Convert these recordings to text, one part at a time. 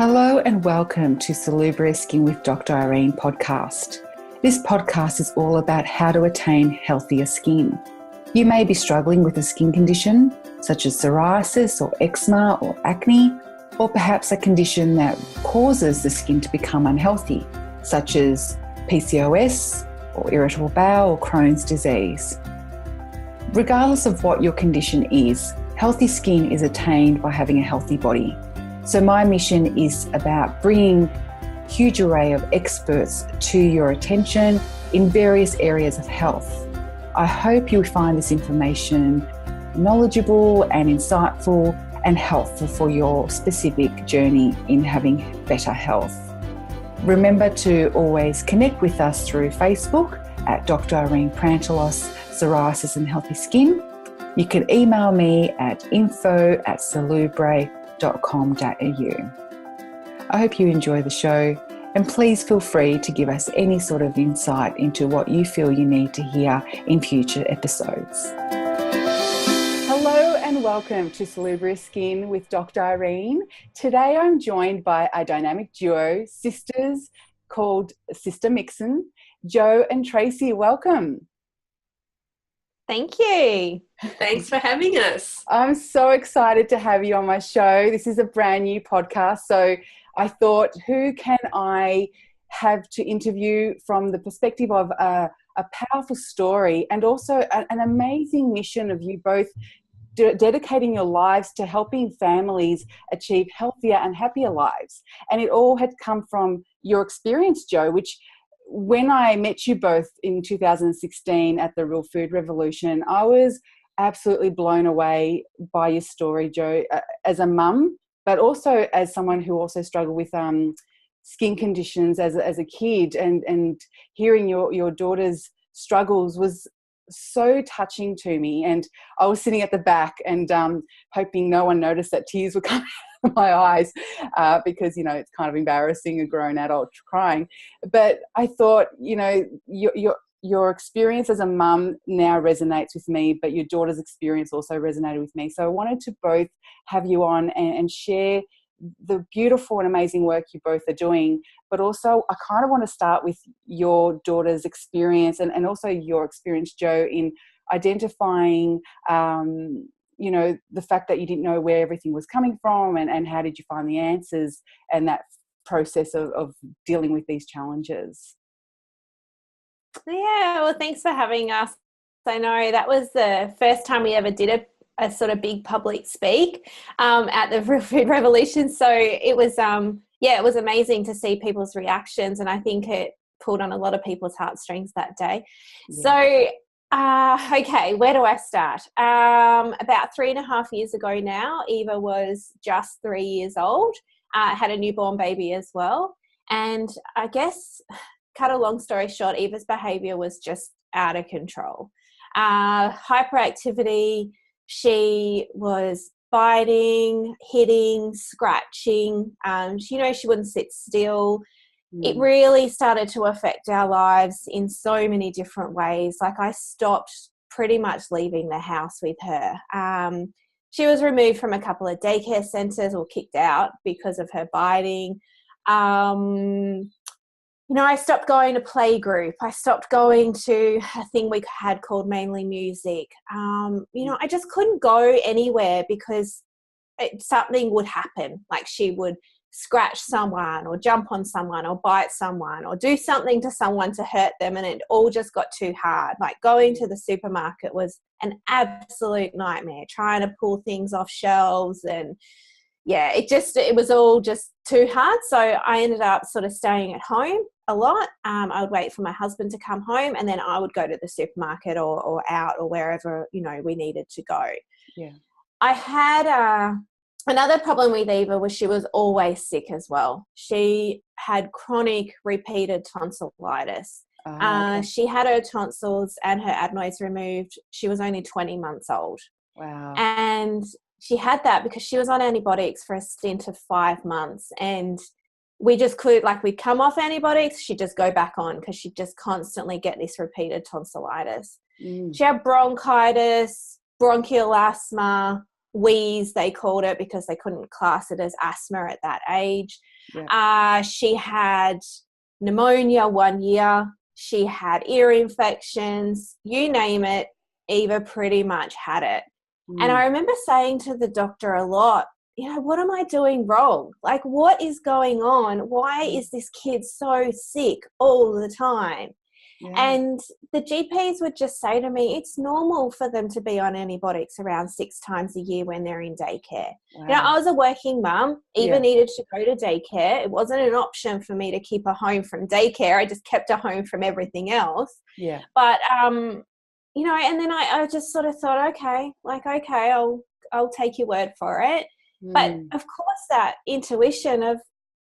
Hello and welcome to Salubrious Skin with Dr. Irene podcast. This podcast is all about how to attain healthier skin. You may be struggling with a skin condition such as psoriasis or eczema or acne, or perhaps a condition that causes the skin to become unhealthy, such as PCOS or irritable bowel or Crohn's disease. Regardless of what your condition is, healthy skin is attained by having a healthy body. So my mission is about bringing a huge array of experts to your attention in various areas of health. I hope you find this information knowledgeable and insightful and helpful for your specific journey in having better health. Remember to always connect with us through Facebook at Dr. Irene Prantelos, Psoriasis and Healthy Skin. You can email me at info@salubre.com.au. I hope you enjoy the show, and please feel free to give us any sort of insight into what you feel you need to hear in future episodes. Hello and welcome to Salubrious Skin with Dr. Irene. Today I'm joined by a dynamic duo, sisters called Sistermixin, Jo and Tracey. Welcome. Thank you. Thanks for having us. I'm so excited to have you on my show. This is a brand new podcast, so I thought, who can I have to interview from the perspective of a powerful story and also an amazing mission of you both dedicating your lives to helping families achieve healthier and happier lives. And it all had come from your experience, Jo, which when I met you both in 2016 at the Real Food Revolution, I was absolutely blown away by your story, Jo, as a mum, but also as someone who also struggled with skin conditions as a kid, and hearing your daughter's struggles was so touching to me. And I was sitting at the back and hoping no one noticed that tears were coming out of my eyes because, you know, it's kind of embarrassing, a grown adult crying. But I thought, you know, your experience as a mum now resonates with me, but your daughter's experience also resonated with me. So I wanted to both have you on and share the beautiful and amazing work you both are doing, but also I kind of want to start with your daughter's experience and also your experience, Jo, in identifying, you know, the fact that you didn't know where everything was coming from and how did you find the answers and that process of dealing with these challenges. Yeah, well, thanks for having us. I know that was the first time we ever did a sort of big public speak at the Real Food Revolution. So it was, it was amazing to see people's reactions, and I think it pulled on a lot of people's heartstrings that day. Yeah. So, okay, where do I start? About 3.5 years ago now, Eva was just 3 years old, had a newborn baby as well. And I guess, cut a long story short, Eva's behaviour was just out of control. Hyperactivity, she was biting, hitting, scratching. She wouldn't sit still. It really started to affect our lives in so many different ways. Like, I stopped pretty much leaving the house with her. She was removed from a couple of daycare centres or kicked out because of her biting. I stopped going to playgroup. I stopped going to a thing we had called Mainly Music. I just couldn't go anywhere because something would happen. Like, she would scratch someone or jump on someone or bite someone or do something to someone to hurt them, and it all just got too hard. Like, going to the supermarket was an absolute nightmare, trying to pull things off shelves, and it was all just too hard. So I ended up sort of staying at home a lot. I would wait for my husband to come home, and then I would go to the supermarket or out or wherever, we needed to go. Yeah. I had another problem with Eva was she was always sick as well. She had chronic repeated tonsillitis. Okay. She had her tonsils and her adenoids removed. She was only 20 months old. Wow. And she had that because she was on antibiotics for a stint of 5 months, and we just could, we'd come off antibiotics, she'd just go back on because she'd just constantly get this repeated tonsillitis. She had bronchitis, bronchial asthma, wheeze, they called it, because they couldn't class it as asthma at that age. She had pneumonia 1 year. She had ear infections, you name it. Eva pretty much had it. And I remember saying to the doctor a lot, what am I doing wrong? Like, what is going on? Why is this kid so sick all the time? Yeah. And the GPs would just say to me, it's normal for them to be on antibiotics around 6 times a year when they're in daycare. Wow. I was a working mum, Eva needed to go to daycare. It wasn't an option for me to keep her home from daycare. I just kept her home from everything else. Yeah. But, and then I just sort of thought, okay, I'll take your word for it. But of course that intuition of,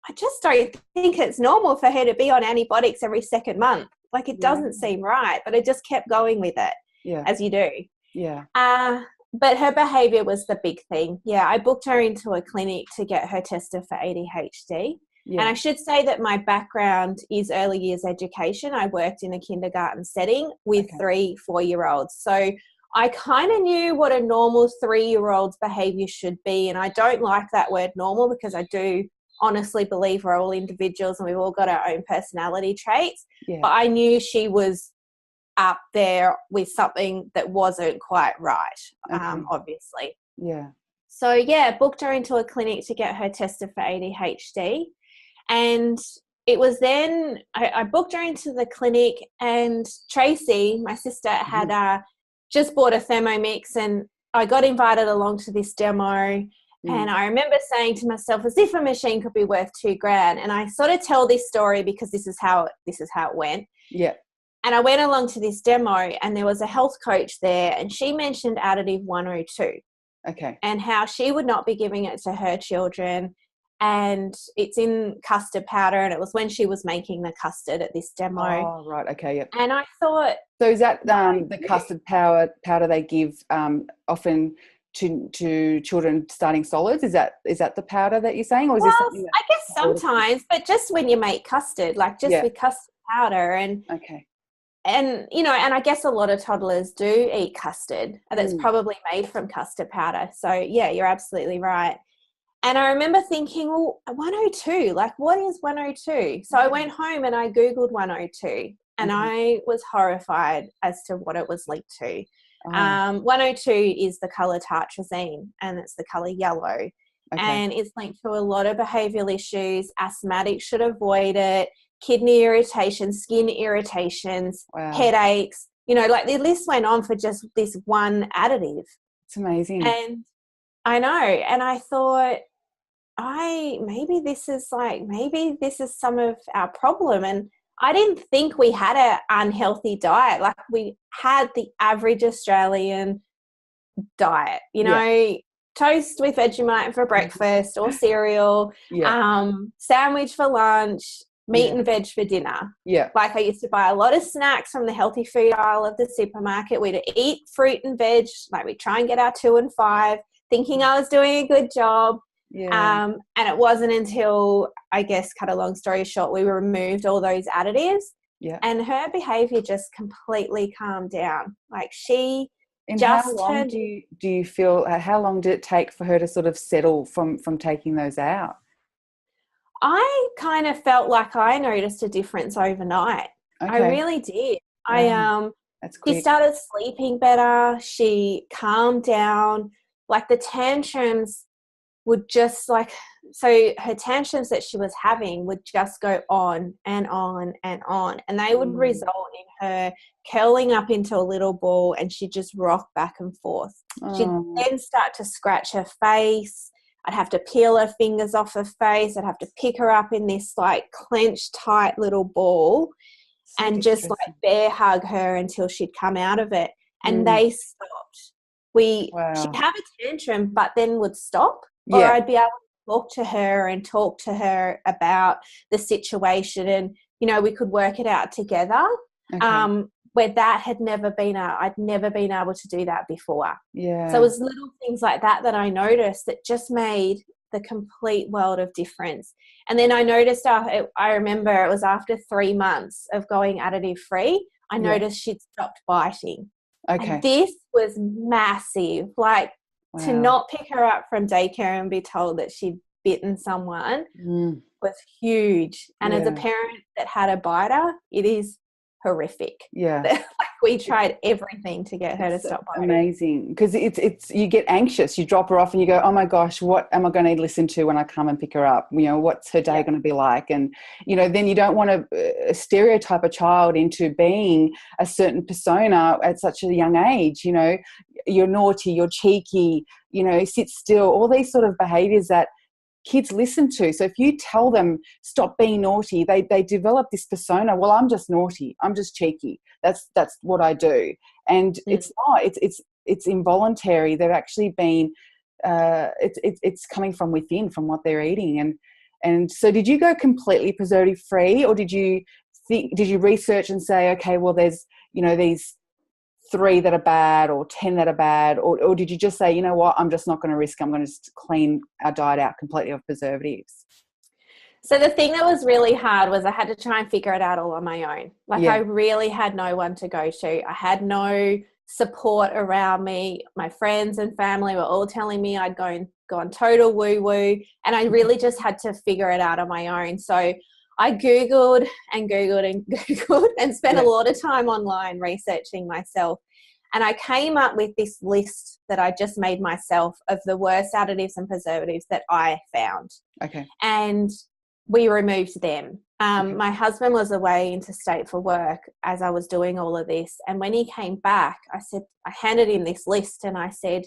I just don't think it's normal for her to be on antibiotics every second month. Like, it doesn't seem right, but I just kept going with it, as you do. Yeah. But her behaviour was the big thing. Yeah, I booked her into a clinic to get her tested for ADHD. Yeah. And I should say that my background is early years education. I worked in a kindergarten setting with 3 4-year-olds. So I kind of knew what a normal 3-year-old's behaviour should be. And I don't like that word normal, because I do honestly believe we're all individuals and we've all got our own personality traits. Yeah. But I knew she was up there with something that wasn't quite right, obviously. Yeah. So, booked her into a clinic to get her tested for ADHD. And it was then I booked her into the clinic, and Tracey, my sister, had just bought a Thermomix, and I got invited along to this demo. And I remember saying to myself, as if a machine could be worth $2,000. And I sort of tell this story because this is how it went. Yeah. And I went along to this demo, and there was a health coach there, and she mentioned additive 102. Okay. And how she would not be giving it to her children. And it's in custard powder, and it was when she was making the custard at this demo. Oh, right. Okay. Yep. And I thought, so is that the custard powder they give often to children starting solids? Is that the powder that you're saying, or is this something I guess sometimes, but just when you make custard, like just with custard powder. And and I guess a lot of toddlers do eat custard, and it's probably made from custard powder. So you're absolutely right. And I remember thinking, well, 102, like, what is 102? So I went home and I Googled 102, and I was horrified as to what it was linked to. 102 is the colour tartrazine, and it's the colour yellow. And it's linked to a lot of behavioural issues. Asthmatics should avoid it. Kidney irritation, skin irritations, headaches. Like the list went on for just this one additive. It's amazing. And I know. And I thought, maybe this is some of our problem. And I didn't think we had an unhealthy diet. Like, we had the average Australian diet, toast with Vegemite for breakfast or cereal, sandwich for lunch, meat and veg for dinner. Yeah. Like, I used to buy a lot of snacks from the healthy food aisle of the supermarket. We'd eat fruit and veg. Like, we'd try and get our 2 and 5, thinking I was doing a good job. Yeah. And it wasn't until, I guess, cut a long story short, we removed all those additives. Yeah. And her behavior just completely calmed down. Like, she and just how long do you feel, how long did it take for her to sort of settle from taking those out? I kind of felt like I noticed a difference overnight. Okay. I really did. That's quick. She started sleeping better. She calmed down. Like, the tantrums would just so her tantrums that she was having would just go on and on and on. And they would result in her curling up into a little ball, and she'd just rock back and forth. She'd then start to scratch her face. I'd have to peel her fingers off her face. I'd have to pick her up in this clenched tight little ball and just bear hug her until she'd come out of it. And they stopped. She'd have a tantrum, but then would stop. Or I'd be able to talk to her about the situation, and, we could work it out together. Okay. Where that had never been, I'd never been able to do that before. Yeah. So it was little things like that I noticed that just made the complete world of difference. And then I noticed, I remember it was after 3 months of going additive free, I noticed she'd stopped biting. Okay. And this was massive. To not pick her up from daycare and be told that she'd bitten someone was huge. And as a parent that had a biter, it is horrific. Yeah. Like, we tried everything to get her to stop biting. Amazing. Because it's you get anxious. You drop her off and you go, oh my gosh, what am I going to listen to when I come and pick her up? You know, what's her day going to be like? And, you know, then you don't want to stereotype a child into being a certain persona at such a young age. You know, you're naughty, you're cheeky, you know, sit still, all these sort of behaviours that kids listen to. So if you tell them stop being naughty, they develop this persona. Well, I'm just naughty, I'm just cheeky, that's what I do. And it's not, it's involuntary. They've actually been it's coming from within, from what they're eating. And so did you go completely preservative free, or did you research and say, okay, well, there's, you know, these 3 that are bad or 10 that are bad, or did you just say, you know what, I'm just not going to risk, I'm going to just clean our diet out completely of preservatives? So the thing that was really hard was I had to try and figure it out all on my own. Like, I really had no one to go to. I had no support around me. My friends and family were all telling me I'd go on total woo-woo, and I really just had to figure it out on my own. So I Googled and spent a lot of time online researching myself. And I came up with this list that I just made myself of the worst additives and preservatives that I found. Okay. And we removed them. My husband was away interstate for work as I was doing all of this. And when he came back, I handed him this list and I said,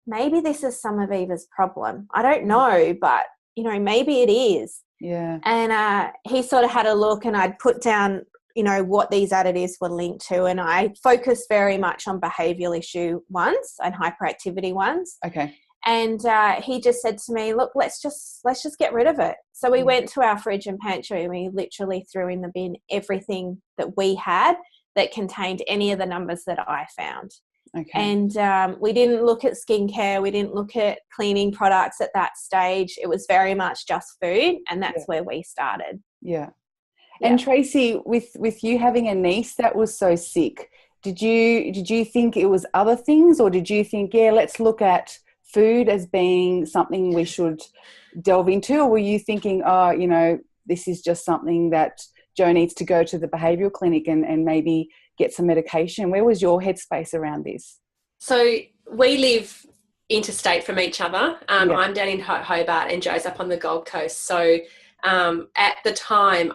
maybe this is some of Eva's problem. I don't know, but, you know, maybe it is. Yeah. And he sort of had a look, and I'd put down, you know, what these additives were linked to. And I focused very much on behavioural issue ones and hyperactivity ones. Okay. And he just said to me, look, let's just get rid of it. So we went to our fridge and pantry, and we literally threw in the bin everything that we had that contained any of the numbers that I found. Okay. And we didn't look at skincare. We didn't look at cleaning products at that stage. It was very much just food, and that's where we started. Yeah. And Tracey, with you having a niece that was so sick, did you think it was other things, or did you think, let's look at food as being something we should delve into? Or were you thinking, oh, you know, this is just something that Joe needs to go to the behavioural clinic and maybe get some medication? Where was your headspace around this? So we live interstate from each other. I'm down in Hobart and Joe's up on the Gold Coast. So at the time,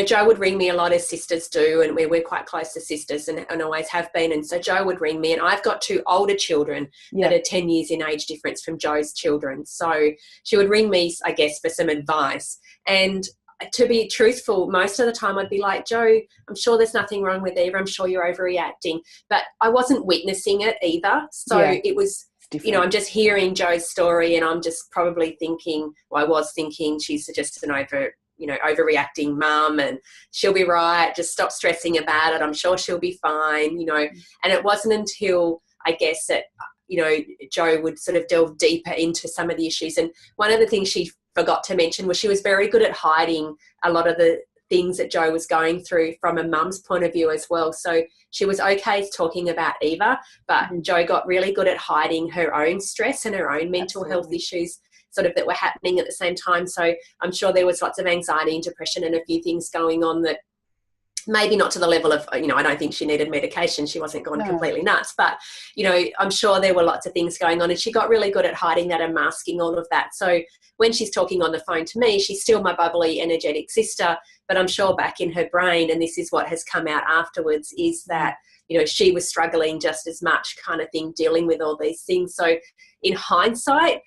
Joe would ring me a lot, as sisters do, and we're quite close to sisters and always have been. And so Joe would ring me, and I've got 2 older children that are 10 years in age difference from Joe's children. So she would ring me, I guess, for some advice. And to be truthful, most of the time I'd be like, Joe, I'm sure there's nothing wrong with Eva. I'm sure you're overreacting. But I wasn't witnessing it either. So it was, you know, I'm just hearing Joe's story, and I'm just probably thinking, I was thinking, she's just an overreacting mum, and she'll be right. Just stop stressing about it. I'm sure she'll be fine, you know. And it wasn't until, I guess, that, you know, Joe would sort of delve deeper into some of the issues. And one of the things she forgot to mention was she was very good at hiding a lot of the things that Joe was going through from a mum's point of view as well. So she was okay talking about Eva, but Joe got really good at hiding her own stress and her own mental health issues sort of that were happening at the same time. So I'm sure there was lots of anxiety and depression and a few things going on that maybe not to the level of, you know, I don't think she needed medication. She wasn't going completely nuts, but, you know, I'm sure there were lots of things going on, and she got really good at hiding that and masking all of that. So when she's talking on the phone to me, she's still my bubbly, energetic sister, but I'm sure back in her brain, and this is what has come out afterwards, is that, you know, she was struggling just as much, kind of thing, dealing with all these things. So in hindsight,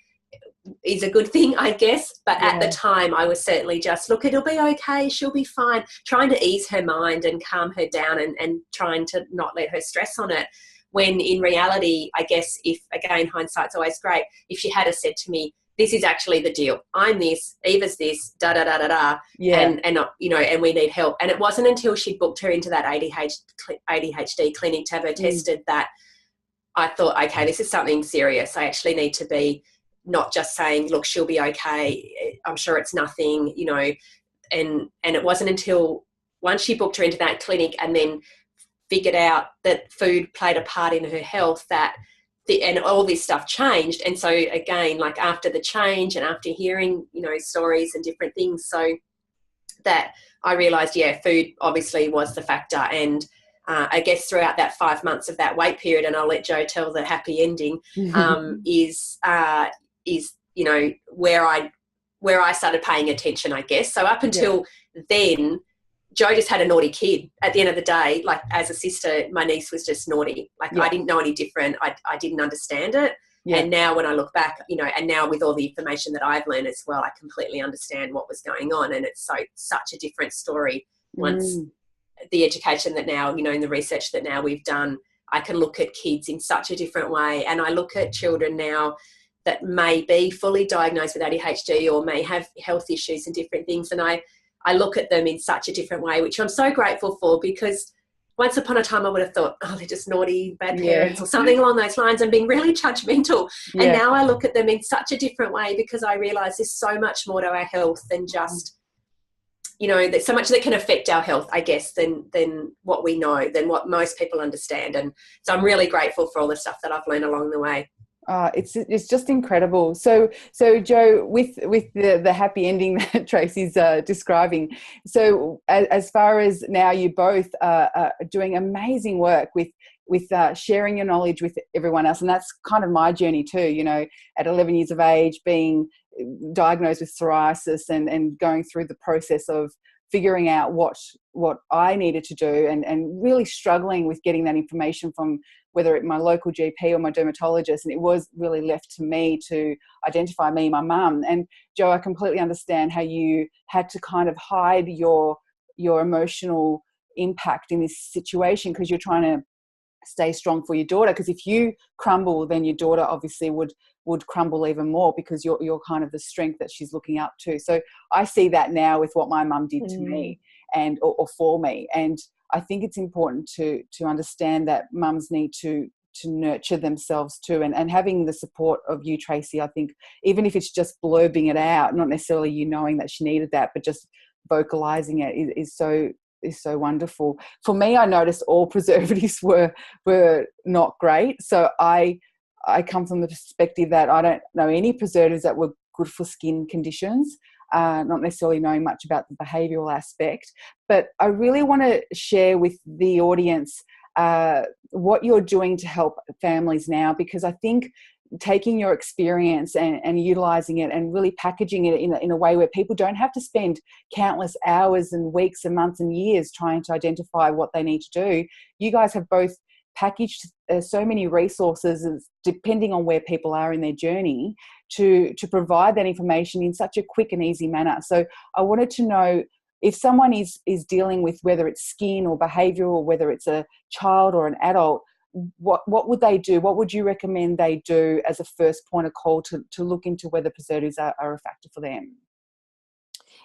is a good thing, I guess, but at the time I was certainly just, look, it'll be okay, she'll be fine, trying to ease her mind and calm her down and trying to not let her stress on it, when in reality, I guess, if, again, hindsight's always great, if she had have said to me, this is actually the deal, I'm this, Eva's this, and you know, and we need help. And it wasn't until she booked her into that ADHD clinic to have her tested that I thought, okay, this is something serious. I actually need to be not just saying, look, she'll be okay, I'm sure it's nothing, you know. And it wasn't until once she booked her into that clinic and then figured out that food played a part in her health, that and all this stuff changed. And so again, like after the change and after hearing, you know, stories and different things, so that I realised, yeah, food obviously was the factor. And I guess throughout that 5 months of that wait period, and I'll let Jo tell the happy ending, is you know, where I started paying attention, I guess. So up until then, Jo just had a naughty kid. At the end of the day, like as a sister, my niece was just naughty. Like I didn't know any different. I didn't understand it. Yeah. And now when I look back, you know, and now with all the information that I've learned as well, I completely understand what was going on. And it's such a different story once the education that now, you know, in the research that now we've done, I can look at kids in such a different way. And I look at children now that may be fully diagnosed with ADHD or may have health issues and different things. And I look at them in such a different way, which I'm so grateful for, because once upon a time I would have thought, oh, they're just naughty, bad parents or something along those lines, and being really judgmental. Yeah. And now I look at them in such a different way, because I realise there's so much more to our health than just, you know, there's so much that can affect our health, I guess, than what we know, than what most people understand. And so I'm really grateful for all the stuff that I've learned along the way. It's just incredible. So Jo, with the happy ending that Tracey's describing, so as far as now, you both are doing amazing work with sharing your knowledge with everyone else, and that's kind of my journey too. You know, at 11 years of age, being diagnosed with psoriasis and going through the process of figuring out what I needed to do, and really struggling with getting that information from whether it my local GP or my dermatologist. And it was really left to me to identify me, my mum. And Jo, I completely understand how you had to kind of hide your emotional impact in this situation, because you're trying to stay strong for your daughter. Because if you crumble, then your daughter obviously would crumble even more, because you're kind of the strength that she's looking up to. So I see that now with what my mum did to me and or for me. And I think it's important to understand that mums need to nurture themselves too, and having the support of you, Tracey. I think even if it's just blurbing it out, not necessarily you knowing that she needed that, but just vocalizing it is so wonderful. For me, I noticed all preservatives were not great. So I come from the perspective that I don't know any preservatives that were good for skin conditions, not necessarily knowing much about the behavioural aspect. But I really want to share with the audience what you're doing to help families now, because I think taking your experience and utilising it and really packaging it in a way where people don't have to spend countless hours and weeks and months and years trying to identify what they need to do. You guys have both packaged so many resources, depending on where people are in their journey, to provide that information in such a quick and easy manner. So I wanted to know, if someone is dealing with whether it's skin or behaviour, or whether it's a child or an adult, what would they do? What would you recommend they do as a first point of call to look into whether preservatives are a factor for them?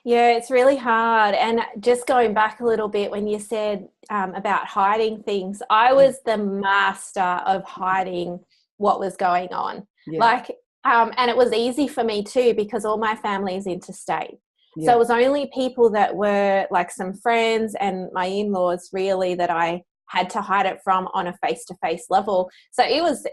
Yeah, it's really hard. And just going back a little bit, when you said about hiding things, I was the master of hiding what was going on. Yeah. And it was easy for me too, because all my family is interstate. Yeah. So it was only people that were like some friends and my in-laws really that I had to hide it from on a face-to-face level. So it was,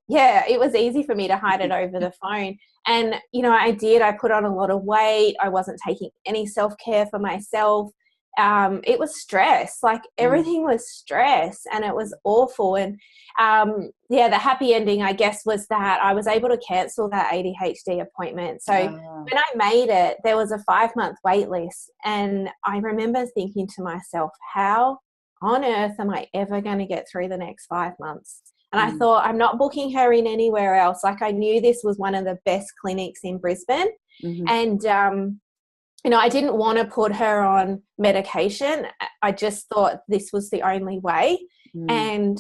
it was easy for me to hide it over the phone. And, you know, I put on a lot of weight. I wasn't taking any self-care for myself. It was stress, like everything was stress, and it was awful. And the happy ending, I guess, was that I was able to cancel that ADHD appointment. So when I made it, there was a 5-month wait list. And I remember thinking to myself, how on earth am I ever going to get through the next 5 months? And I thought, I'm not booking her in anywhere else. Like, I knew this was one of the best clinics in Brisbane. And, you know, I didn't want to put her on medication. I just thought this was the only way. And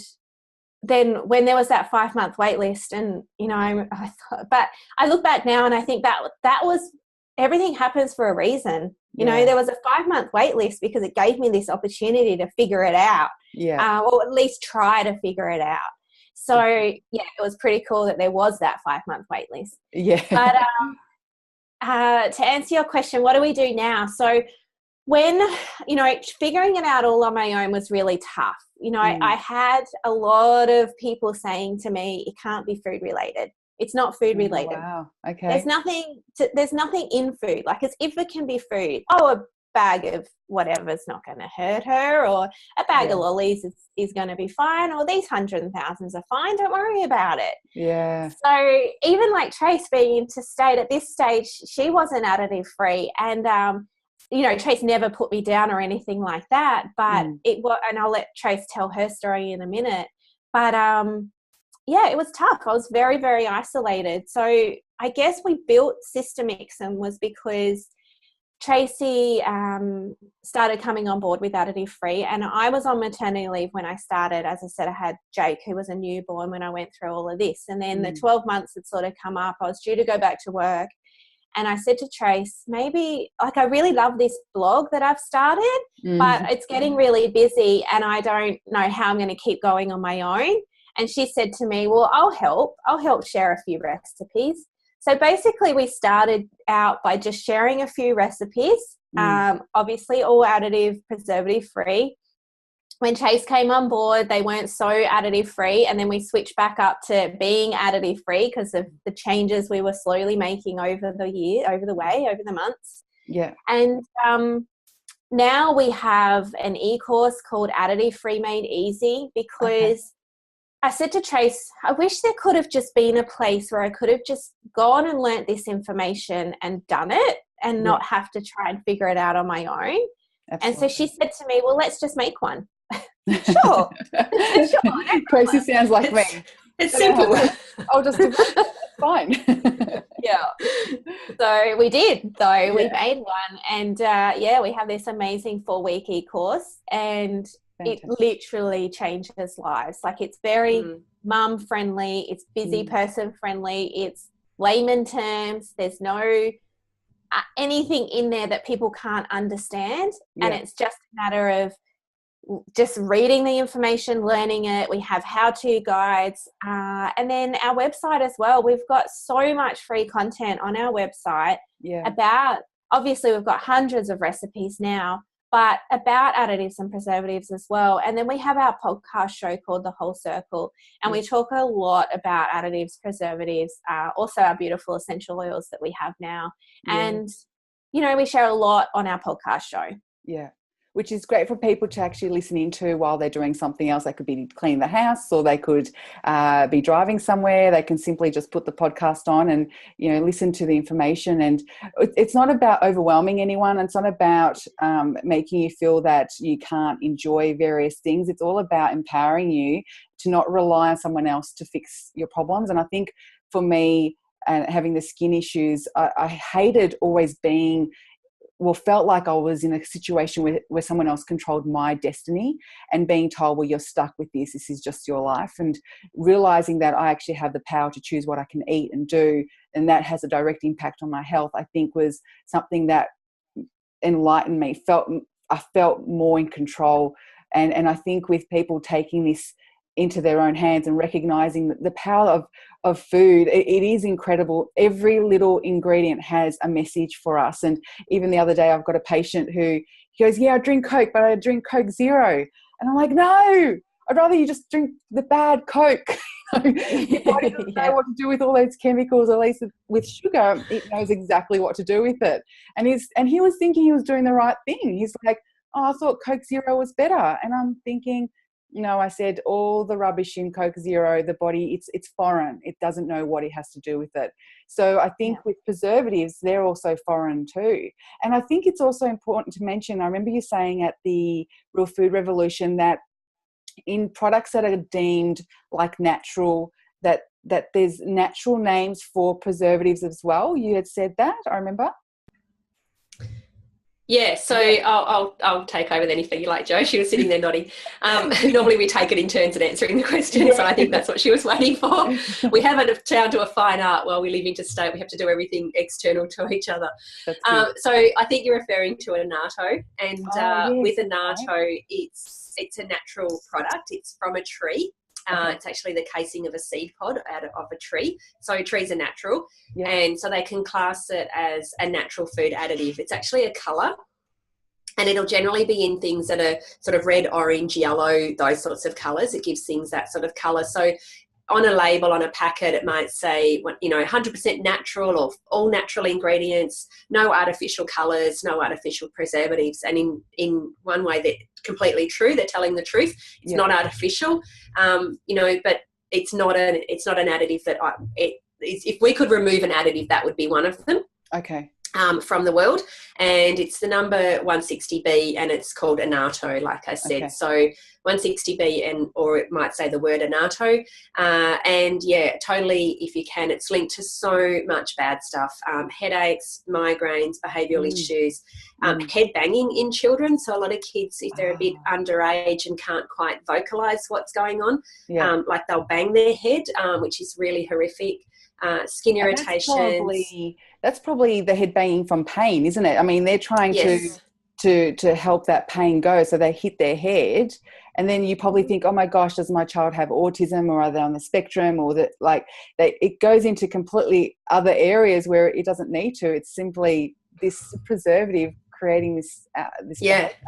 then when there was that 5-month wait list, and, you know, I thought, but I look back now and I think that was, everything happens for a reason. You know, there was a 5-month wait list because it gave me this opportunity to figure it out, or at least try to figure it out. So, it was pretty cool that there was that 5-month wait list. Yeah. But to answer your question, what do we do now? So when, figuring it out all on my own was really tough. I had a lot of people saying to me, it can't be food related. It's not food related. Wow. Okay. There's nothing in food. Like, as if it can be food. Oh, a bag of whatever's not going to hurt her, or a bag of lollies is going to be fine, or these hundreds and thousands are fine. Don't worry about it. Yeah. So even like Trace being interstate at this stage, she wasn't additive free. And, Trace never put me down or anything like that, but it was, and I'll let Trace tell her story in a minute. But, it was tough. I was very, very isolated. So I guess we built Sistermixin was because Tracey started coming on board with additive free, and I was on maternity leave when I started. As I said, I had Jake, who was a newborn when I went through all of this, and then the 12 months had sort of come up. I was due to go back to work, and I said to Trace, maybe, like, I really love this blog that I've started, but it's getting really busy and I don't know how I'm going to keep going on my own. And she said to me, well, I'll help share a few recipes. So basically we started out by just sharing a few recipes, obviously all additive, preservative free. When Chase came on board, they weren't so additive free, and then we switched back up to being additive free because of the changes we were slowly making over the months. Yeah. And now we have an e-course called Additive Free Made Easy, because I said to Trace, I wish there could have just been a place where I could have just gone and learnt this information and done it and not have to try and figure it out on my own. Absolutely. And so she said to me, well, let's just make one. Sure. Tracy sounds like me. It's simple. I'll just do it. Fine. Yeah. So we did. So we made one, and we have this amazing 4-week e-course, and it literally changes lives. Like, it's very mum friendly, it's busy person friendly, it's layman terms, there's no anything in there that people can't understand, and it's just a matter of just reading the information, learning it. We have how-to guides, and then our website as well. We've got so much free content on our website about, obviously we've got hundreds of recipes now, but about additives and preservatives as well. And then we have our podcast show called The Whole Circle, and we talk a lot about additives, preservatives, also our beautiful essential oils that we have now. And, we share a lot on our podcast show. Yeah. Which is great for people to actually listen into while they're doing something else. They could be cleaning the house, or they could be driving somewhere. They can simply just put the podcast on and, listen to the information. And it's not about overwhelming anyone. It's not about making you feel that you can't enjoy various things. It's all about empowering you to not rely on someone else to fix your problems. And I think for me, having the skin issues, I hated always felt like I was in a situation where someone else controlled my destiny, and being told, well, you're stuck with this is just your life. And realizing that I actually have the power to choose what I can eat and do, and that has a direct impact on my health, I think was something that enlightened me. I felt more in control. And I think with people taking this into their own hands and recognizing the power of food, it is incredible. Every little ingredient has a message for us. And even the other day, I've got a patient who goes, I drink Coke, but I drink Coke Zero. And I'm like, no, I'd rather you just drink the bad Coke. Your body doesn't know what to do with all those chemicals, at least with sugar, it knows exactly what to do with it. And he was thinking he was doing the right thing. He's like, I thought Coke Zero was better. And I'm thinking, no, I said, all the rubbish in Coke Zero, the body, it's foreign. It doesn't know what it has to do with it. So I think with preservatives, they're also foreign too. And I think it's also important to mention, I remember you saying at the Real Food Revolution that in products that are deemed like natural, that there's natural names for preservatives as well. You had said that, I remember. Yeah, so I'll take over then if you like, Jo. She was sitting there nodding. Normally we take it in turns and answering the questions, so I think that's what she was waiting for. We have it down to a fine art while we live interstate. We have to do everything external to each other. So I think you're referring to an annatto, and with annatto, it's a natural product. It's from a tree. It's actually the casing of a seed pod out of a tree. So trees are natural, and so they can class it as a natural food additive. It's actually a colour, And it'll generally be in things that are sort of red, orange, yellow, those sorts of colours. It gives things that sort of colour. So on a label, on a packet, it might say, 100% natural or all natural ingredients, no artificial colours, no artificial preservatives. And in one way, they're completely true. They're telling the truth. It's not artificial, but it's not an additive that if we could remove an additive, that would be one of them. Okay. From the world, and it's the number 160B, and it's called annatto, like I said. Okay. So 160B, or it might say the word annatto, and totally, if you can, it's linked to so much bad stuff: headaches, migraines, behavioural issues, head banging in children. So a lot of kids, if they're a bit underage and can't quite vocalise what's going on, like they'll bang their head, which is really horrific. Skin irritations. That's probably the head banging from pain, isn't it? I mean, they're trying to help that pain go, so they hit their head, and then you probably think, oh my gosh, does my child have autism, or are they on the spectrum, or that it goes into completely other areas where it doesn't need to. It's simply this preservative creating this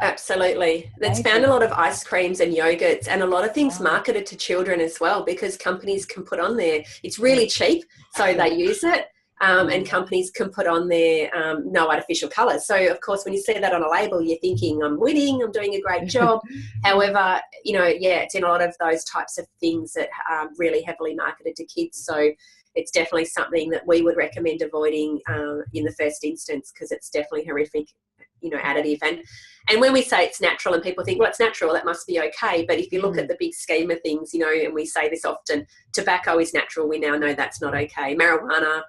absolutely. It's found a lot of ice creams and yogurts and a lot of things marketed to children as well, because companies can put on there, it's really cheap, so they use it, and companies can put on there no artificial colours. So of course when you see that on a label, you're thinking, I'm winning, I'm doing a great job. However, it's in a lot of those types of things that are really heavily marketed to kids. So it's definitely something that we would recommend avoiding in the first instance, because it's definitely horrific, additive. And when we say it's natural and people think, well, it's natural, that must be okay. But if you look at the big scheme of things, and we say this often, tobacco is natural. We now know that's not okay. Marijuana,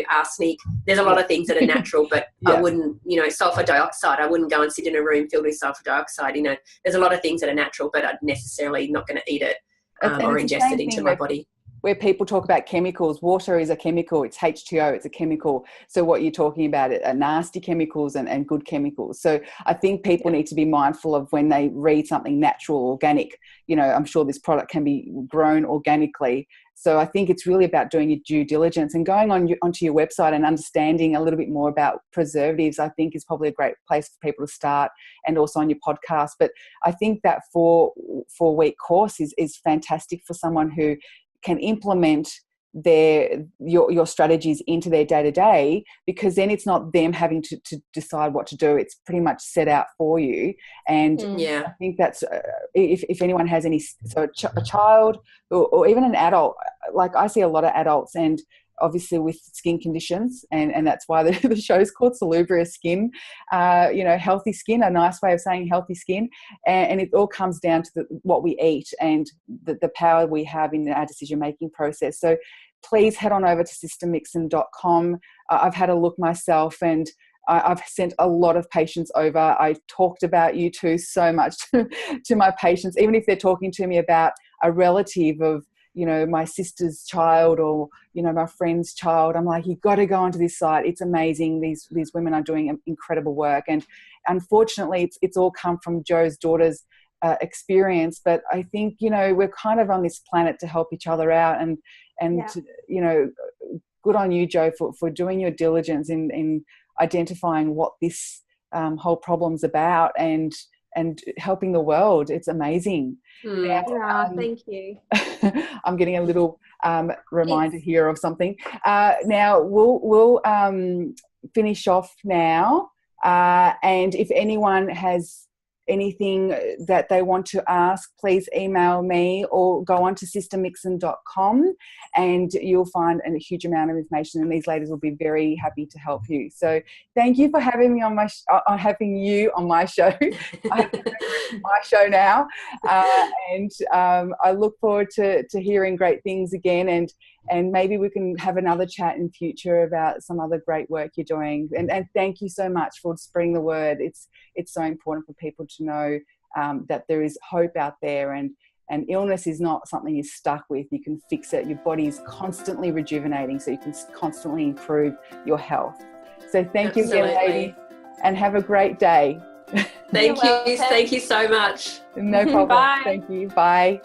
arsenic, there's a lot of things that are natural, but I wouldn't, sulfur dioxide, I wouldn't go and sit in a room filled with sulfur dioxide. There's a lot of things that are natural, but I'm necessarily not going to eat it or ingest it into my body. Where people talk about chemicals, water is a chemical, it's H2O, it's a chemical. So what you're talking about are nasty chemicals and good chemicals. So I think people need to be mindful of when they read something natural, organic. I'm sure this product can be grown organically. So I think it's really about doing your due diligence and going onto your website and understanding a little bit more about preservatives. I think is probably a great place for people to start, and also on your podcast. But I think that 4-week course is fantastic for someone who can implement your strategies into their day-to-day, because then it's not them having to decide what to do. It's pretty much set out for you. And I think that's if anyone has any, so a child or even an adult, like I see a lot of adults, and obviously with skin conditions, and that's why the show's called Salubrious Skin, healthy skin, a nice way of saying healthy skin, and it all comes down to what we eat and the power we have in our decision-making process. So please head on over to sistermixin.com. I've had a look myself, and I've sent a lot of patients over. I talked about you two so much to my patients, even if they're talking to me about a relative of my sister's child or, my friend's child. I'm like, you've got to go onto this site. It's amazing. These women are doing incredible work. And unfortunately, it's all come from Joe's daughter's experience. But I think, we're kind of on this planet to help each other out. And good on you, Joe, for doing your diligence in identifying what this whole problem's about and helping the world. It's amazing. Now, thank you. I'm getting a little reminder here of something. Now we'll finish off now, and if anyone has anything that they want to ask, please email me or go on to sistermixin.com, and you'll find a huge amount of information, and these ladies will be very happy to help you. So thank you for having me on having you on my show. I have to do my show now, and I look forward to hearing great things again, and maybe we can have another chat in future about some other great work you're doing. And thank you so much for spreading the word. It's so important for people to know that there is hope out there, and illness is not something you're stuck with. You can fix it. Your body is constantly rejuvenating, so you can constantly improve your health. So thank you again, lady, and have a great day. Thank you. Thank you so much. No problem. Bye. Thank you. Bye.